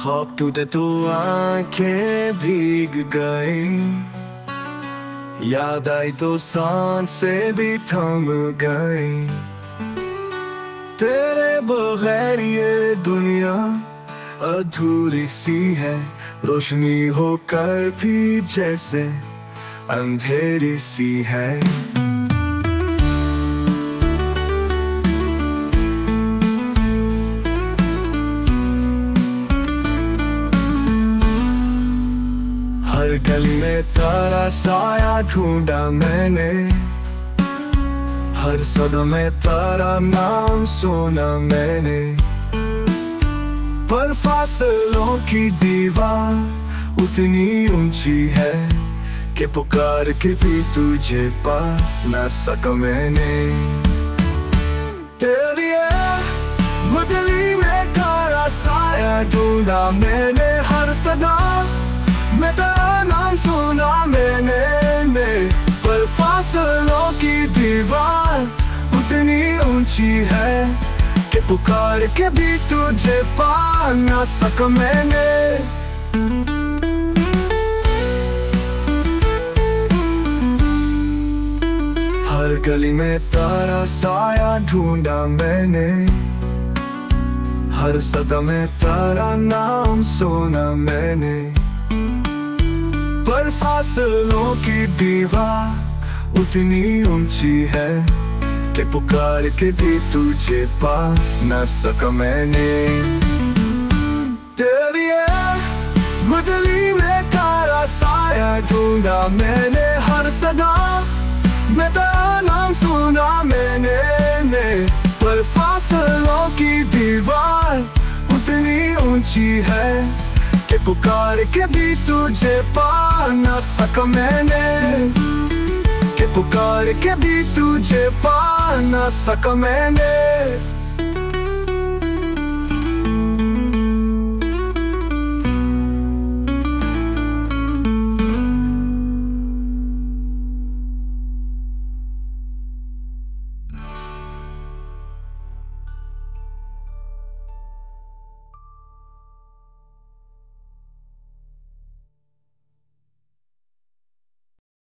ख्वाब टूटे तो आंखें भीग गई, याद आई तो सांसें भी थम गई। तेरे बगैर ये दुनिया अधूरी सी है, रोशनी होकर भी जैसे अंधेरी सी है। हर गली में तेरा साया ढूंढा मैंने, हर सदमे में तेरा नाम सुना मैंने। पर फासलों की दीवार उतनी ऊंची है कि पुकार के भी तुझे पा न सका मैंने। तेरी बदली में तेरा साया ढूंढा मैंने, हर सदा में तेरा नाम सुना मैंने। पर फासलों की दीवार उतनी ऊंची है कि पुकार के भी तुझे पा न सका मैंने। हर गली में तेरा साया ढूंढा मैंने, हर सदा में तेरा नाम सुना मैंने। पर फासलों की दीवार उतनी ऊंची है कि पुकार के भी तुझे पा न सका मैंने। तेरी बदली में तेरा साया ढूंढा मैंने, हर सदा में तेरा नाम सुना मैंने। पर फासलों की दीवार उतनी ऊंची है कि पुकार के भी तुझे पा न सका मैंने। कि पुकार के भी तुझे पा न सका मैंने।